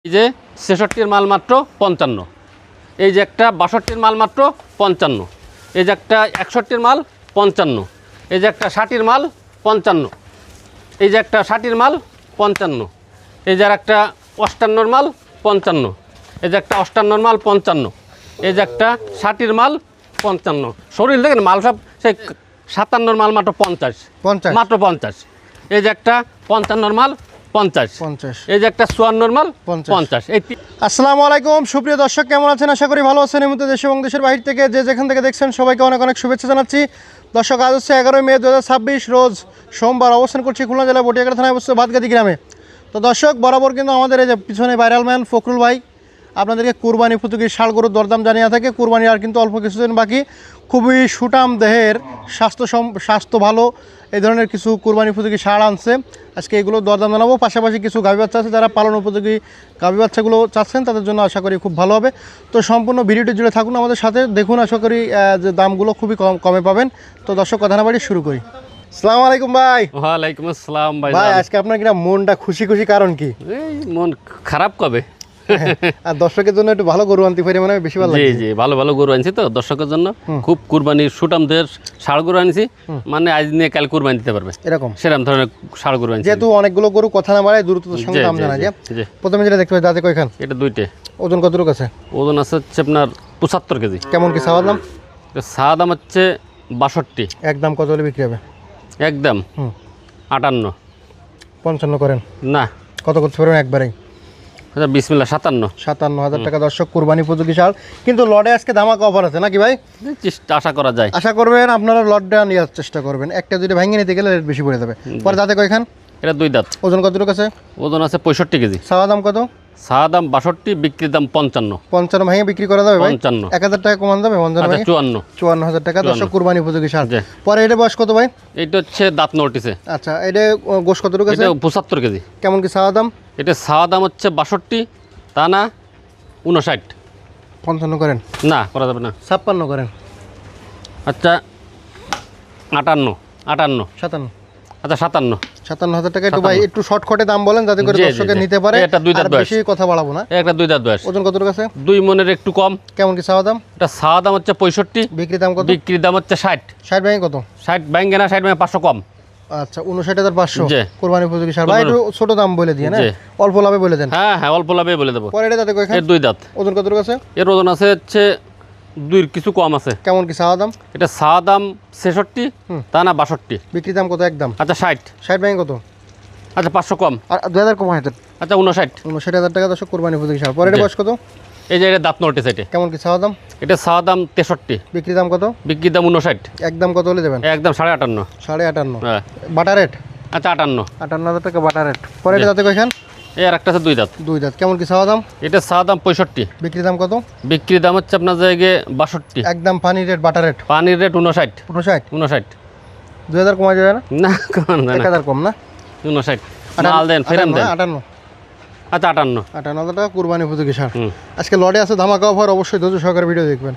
এই যে ৬৬-র মাল মাত্র ৫৫, এই যে একটা ৬২-র মাল মাত্র ৫৫, এই যে একটা ৬১-র মাল ৫৫, এই যে একটা ৬০-র মাল ৫৫, এই যে একটা ৬০-র মাল ৫৫, এই যে একটা ৫৮-র মাল ৫৫, এই যে একটা ৫৮-র মাল ৫৫, এই যে একটা ৬০-র মাল ৫৫। শরীর দেখেন মাল সব সেই ৫৭-র মাল মাত্র ৫০ মাত্র ৫০, এই যে একটা ৫৫-র মাল ৫০, এই যে একটা ৫৪-র মাল ৫০। এই আসসালামু আলাইকুম সুপ্রিয় দর্শক, কেমন আছেন? আশা করি ভালো আছেন। এই মুহূর্তে দেশ এবং দেশের বাইরে থেকে যে যেখান থেকে দেখছেন সবাইকে অনেক অনেক শুভেচ্ছা জানাচ্ছি। দর্শক, আজ হচ্ছে 11 মে 2026 রোজ সোমবার। অবস্থান করছি খুলনা জেলা বটিয়াঘাটা থানায় অবস্থিত ভাতগাদি গ্রামে। তো দর্শক, বরাবর কিন্তু আমাদের এই যে পিছনে ভাইরাল ম্যান ফখরুল ভাই আপনাদেরকে কুরবানি উপযোগী ষাঁড় গরুর দরদাম জানিয়ে থাকে। কুরবানি আর কিন্তু অল্প কিছুদিন বাকি। খুবই সুঠাম দেহের, স্বাস্থ্য ভালো এই ধরনের কিছু কুরবানি উপযোগী ষাঁড় আনছে। আজকে এগুলো দরদাম জানাবো। পাশাপাশি কিছু গাভী বাচ্চা আছে, যারা পালন উপযোগী গাভী বাচ্চাগুলো চাচ্ছেন তাদের জন্য আশা করি খুব ভালো হবে। তো সম্পূর্ণ ভিডিওটি জুড়ে থাকুন আমাদের সাথে, দেখুন। আশা করি যে দামগুলো খুবই কমে পাবেন। তো দর্শক, কথা না বাড়ি শুরু করি। আসসালামু আলাইকুম ভাই। ওয়ালাইকুম আসসালাম ভাই। ভাই, আজকে আপনার কিনা মনটা খুশি খুশি, কারণ কি? এই মন খারাপ কবে? আর দর্শকের জন্য একটু ভালো গরু আনতে পারি, মানে বেশি ভালো লাগে। জি, ভালো ভালো গরু আনছি তো দর্শকের জন্য। খুব কুরবানির সুটামদের ষাঁড় গরু আনছি, মানে আজ নিয়ে কাল কুরবানি দিতে পারবে এরকম সেরকম ধরনের ষাঁড় গরু আনছি। যেহেতু অনেকগুলো গরু, কথা না বাড়ায় দ্রুততার সঙ্গে দাম জানা যায়। প্রথমে যেটা দেখতে পাই, দাঁতে কয়খান? এটা দুইটে। ওজন কতটুকু আছে? ওজন আছে হচ্ছে আপনার ৭৫ কেজি। কেমন কি চাওয়ার দাম? চা দাম হচ্ছে ৬২। একদম কত হলে বিক্রি হবে? একদম ৫৮। 55 করেন না, কত করতে পারবেন একবারেই? আচ্ছা বিসমিল্লাহ 57,000 টাকা। দর্শক, কুরবানি উপযোগী ষাঁড়, কিন্তু লটে আজকে ধামাকা অফার আছে নাকি ভাই? আশা করা যায়। আশা করবেন আপনারা লটটা নেওয়ার চেষ্টা করবেন। একটা যদি ভেঙে নিতে গেলে রেট বেশি পড়ে যাবে। পরে দাঁতে কয়খান? এটা দুই দাঁত। ওজন কতটুকু আছে? ওজন আছে ৬৫ কেজি। চাওয়া দাম কত? চা দাম ৬২, বিক্রির দাম ৫৫। 55 ভেঙে বিক্রি করা যাবে ভাই? ৫৫। 1000 টাকা কমান যাবে? 54,000 টাকা। দর্শক, কুরবানি উপযোগী ষাঁড়। পরে এটা বয়স কত ভাই? এইটা হচ্ছে দাঁত নোটিসে। আচ্ছা, এটা গোশ কতটুকু আছে? এটা ৭৫ কেজি। কেমন কি চাওয়া দাম? এটা চা দাম হচ্ছে ৬২, তা না ৫৯। 55 করেন? না, করা যাবে না। 56 করেন? আচ্ছা ৫৮। 57। আচ্ছা 57,000 টাকা। একটু ভাই একটু শর্টকাটে দাম বলেন, যাতে করে দর্শকে নিতে পারে। এটা দুই দাঁত আর বয়স। বেশি কথা বাড়াবো না। একটা দুই দাঁত বয়স। ওজন কতটুকু আছে? 2 মনের একটু কম। কেমন কি চাওয়া দাম? এটা চা দাম হচ্ছে 65, বিক্রি দাম কত? বিক্রির দাম হচ্ছে 60। 60 ভেঙে কত? 60 ব্যাংকে না, 60 ব্যাংকে 500 কম। আচ্ছা, 59,500। জি। কুরবানি উপযোগী ষাঁড়। ভাই একটু ছোট দাম বলে দিয়ে না, জি। অল্প লাভে বলে দেন। হ্যাঁ, অল্প লাভে বলে দেবো। পরে এটা যাতে কয়খান? এর দুই দাঁত। ওজন কতটুকু আছে? এর ওজন আছে হচ্ছে 2 কিছু কম আছে। কেমন কি চাওয়া দাম? এটা চা দাম 66, তা না 62। বিক্রি দাম কত একদম? আচ্ছা 60। 60 ভেঙে কত? আচ্ছা 500 কম। আর 2000 কম হয়? আচ্ছা 59। 59,000 টাকা। দর্শক, কুরবানি উপযোগী ষাঁড়। পরে এটা বয়স কত? এই যে এটা দাঁত নোটিস। এটা কেমন কি চাওয়া দাম? এটা চা দাম 63, বিক্রি দাম কত? বিক্রির দাম 59। একদম কত হলে দেবেন? একদম 58.5। 58.5। হ্যাঁ। বাটা রেট? আচ্ছা 58। 58,000 টাকা বাটা রেট। পরে এটা যাতে কয়খান? এর একটা আছে দুই দাঁত। দুই দাঁত। কেমন কি চাওয়া দাম? এটা চা দাম 65, বিক্রি দাম কত? বিক্রির দাম হচ্ছে আপনার জায়গায় 62। একদম পানি রেট, বাটা রেট? পানির রেট 59। 59। 2000 কমা যাবে না? না, কমান না। 1000 কম না? 59। মাল দেন, ফেরান দেন। 58। আচ্ছা 58। 58,000 টাকা কুরবানি উপযোগী ষাঁড়। আজকে লটে আছে ধামাকা অফার, অবশ্যই ধৈর্য সহকারে ভিডিও দেখবেন।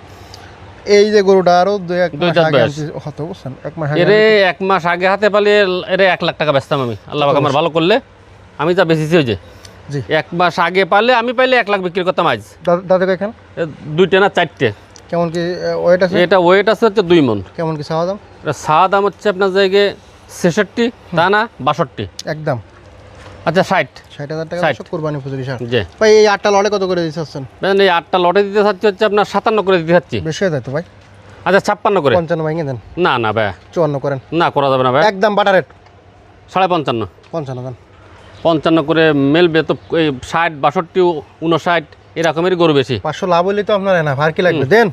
এই যে গরুটা আরো 2-1 মাস আগে হতো, বুঝছেন? 1 মাস আগে। এরে 1 মাস আগে হাতে পালে এরে 1 লাখ টাকা বেচতাম আমি। আল্লাহ পাক আমার ভালো করলে আমি যা বেচেছি ওই যে। জি। 1 মাস আগে পালে আমি পাইলে 1 লাখ বিক্রি করতাম আজ। দাদা কয়খান? 2টে না 4টে। কেমন কি ওয়েট আছে? এটা ওয়েট আছে হচ্ছে 2 মণ। কেমন কি চাওয়া দাম? এটা চা দাম হচ্ছে আপনার জায়গায় 66, তা না 62। একদম আচ্ছা 60,000 টাকা। 60 কুরবানি উপযোগী ষাঁড়। জি। ভাই এই 8টা লটে কত করে দিচ্ছেন? এই 8টা লটে দিতে চাচ্ছি হচ্ছে আপনার 57 করে দিতে চাচ্ছি। বেশি হয়ে যায় তো ভাই। আচ্ছা 56 করে। 55 ভেঙে দেন। না না ভাই, 54 করেন। না করা যাবে না ভাই। একদম বাটা রেট? 55.5। 55 দেন। 55 করে মেলবে তো। এই 60, 62, 59 এরকমেরই গরু বেশি। 500 লাভ হইলে তো আপনার না, আর কি লাগবে দেন।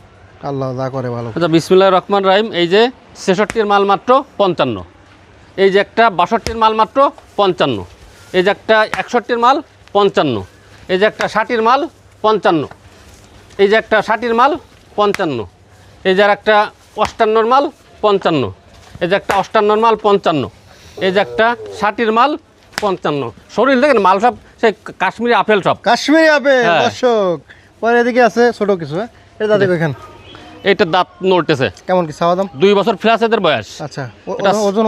আল্লাহ যা করে ভালো। আচ্ছা বিসমিল্লাহির রহমানির রহিম। এই যে 66-র মাল মাত্র 55, এই যে একটা 62-র মাল মাত্র 55, এই যে একটা 61-র মাল 55, এই যে একটা 60-র মাল 55, এই যে একটা 60-র মাল 55, এই যে একটা 58-র মাল 55, এই যে একটা 58-র মাল 55, এই যে একটা 60-র মাল 55। শরীর দেখেন মাল সব সেই কাশ্মীরি আপেল সব। কাশ্মীরি আপেল। হ্যাঁ। দর্শক, পরে এদিকে আছে ছোট কিছু। এটা দাদা কয়খান? এটা দাঁত নড়তেছে। কেমন কি চাওয়া দাম? 2 বছর প্লাস এদের বয়স। আচ্ছা, এটা ওজন?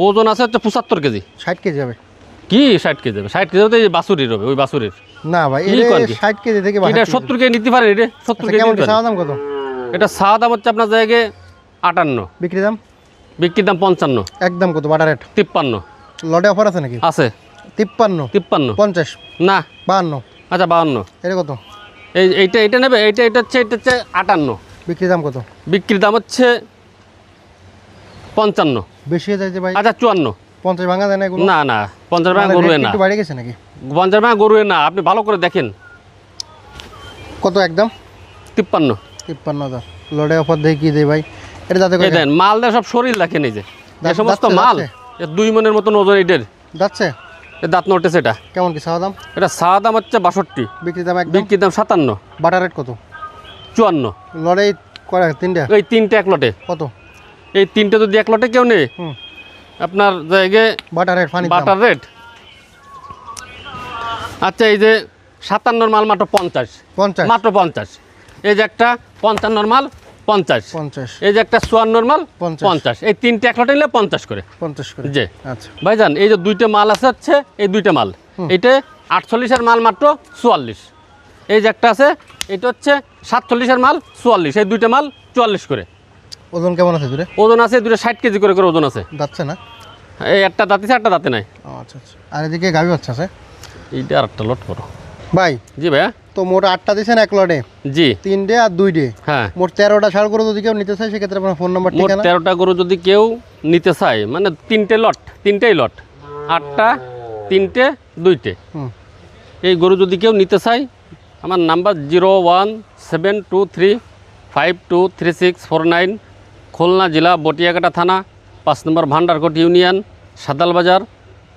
ওজন আছে হচ্ছে 75 কেজি। 60 কেজি হবে? কি 60 কেজি যাবে? 60 কেজি তো এই বাছুরির হবে, ওই বাছুরির। না ভাই কি এটা কন কি? 60 কেজি থেকে এটা 70 কেজি নিতে পারেন, এটা 70 কেজি কেমন নিতে কি পারেন। চাওয়া দাম কত? এটা চাওয়া দাম হচ্ছে আপনার জায়গায় 58, বিক্রি দাম বিক্রির দাম 55, একদম কত বাটার রেট? 53 লটে অফার আছে নাকি? আছে। 53 53 50 না, 52 আচ্ছা 52। এটা কত? এইটা নেবে, এটা হচ্ছে 58, বিক্রি দাম কত? বিক্রির দাম হচ্ছে 55। বেশি হয়ে যাচ্ছে ভাই। আচ্ছা 54। 50 ভাঙা যায় না এগুলো? না না, 50 টাকা গরুয়ে না, একটু বাইরে গেছে নাকি? 50 টাকা গরুয়ে না, আপনি ভালো করে দেখেন। কত একদম? 53। 53,000 লটে অফার দেই কি দেই ভাই? এটা যাতে এই দেন মাল দেয় সব শরীর দেখেন, এই যে যে সমস্ত যাচ্ছে, মাল যাচ্ছে। 2 মনের মতন ওজন, এটার যাচ্ছে দাঁত নটেছে। এটা কেমন কি চাওয়া দাম? এটা চাওয়া দাম হচ্ছে 62, বিক্রি দাম একদম? বিক্রির দাম 57, বাটার রেট কত? 54। লটে করে তিনটা এই তিনটে এক লটে, কত? এই তিনটে যদি এক লটে কেউ নেই, হুম আপনার জায়গায় butter rate funny butter rate. আচ্ছা এই যে 57 মাল মাত্র 50, 50 মাত্র 50। এই যে একটা 55 মাল 50, 50 এই যে একটা 54 মাল 50 50, এই তিনটে এক লটে নিলে 50 করে। 50 করে। জি আচ্ছা ভাইজান, এই যে দুইটা মাল আছে হচ্ছে, এই দুইটা মাল, এটা 48-এর মাল মাত্র 44। এই যে একটা আছে, এটা হচ্ছে 47-এর মাল 44, এই দুইটা মাল 44 করে। ওজন কেমন আছে দূরে? ওজন আছে দুটো 60 কেজি করে করে ওজন আছে। যাচ্ছে না? এই একটা দাঁতিছে, একটা দাঁতে নাই। ও আচ্ছা আচ্ছা। আর এদিকে গাভী বাচ্চা আছে এইটা আর একটা লট করো ভাই। জি ভাইয়া। তো মোট 8টা দিয়েছেন এক লটে, জি 3 ডে আর 2 ডে, হ্যাঁ। মোট 13টা ছাড় করে যদি কেউ নিতে চায় সেক্ষেত্রে আপনার ফোন নাম্বার মোট ঠিকানা। 13টা গরু যদি কেউ নিতে চায়, মানে তিনটে লট, তিনটেই লট, 8টা 3টে 2টে, হুম এই গরু যদি কেউ নিতে চায়, আমার নাম্বার 01723523649, খুলনা জেলা বটিয়াঘাটা থানা, 5 নম্বর ভান্ডারকোট ইউনিয়ন, সাদাল বাজার।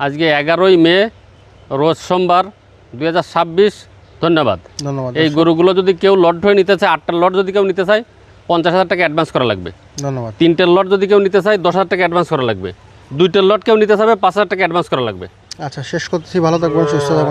আজকে 11ই মে, রোজ সোমবার, 2026। ধন্যবাদ। ধন্যবাদ এই গরুগুলো যদি কেউ লট হয়ে নিতে চায়, 8টার লট যদি কেউ নিতে চায়, 50,000 টাকা অ্যাডভান্স করা লাগবে। ধন্যবাদ। 3টের লট যদি কেউ নিতে চায়, 10,000 টাকা অ্যাডভান্স করা লাগবে। 2টের লট কেউ নিতে চাবে, 5,000 টাকা অ্যাডভান্স করা লাগবে। আচ্ছা শেষ করতেছি, ভালো থাকবেন, সুস্থ থাকবেন।